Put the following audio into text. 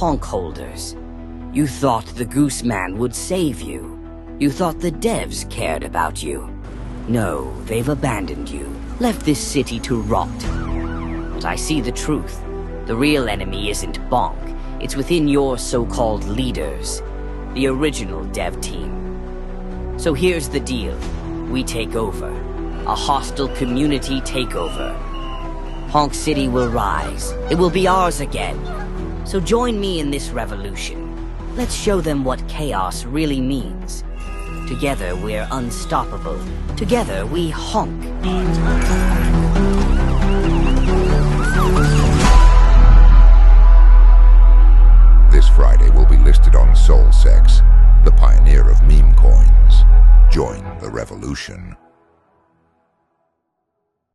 honk holders. You thought the Goose Man would save you. You thought the devs cared about you. No, they've abandoned you, left this city to rot. But I see the truth. The real enemy isn't Bonk. It's within your so-called leaders, the original dev team. So here's the deal. We take over. A hostile community takeover. Honk City will rise. It will be ours again. So join me in this revolution. Let's show them what chaos really means. Together we're unstoppable. Together we honk. This Friday will be listed on SolCex, the pioneer of meme coins. Join the revolution.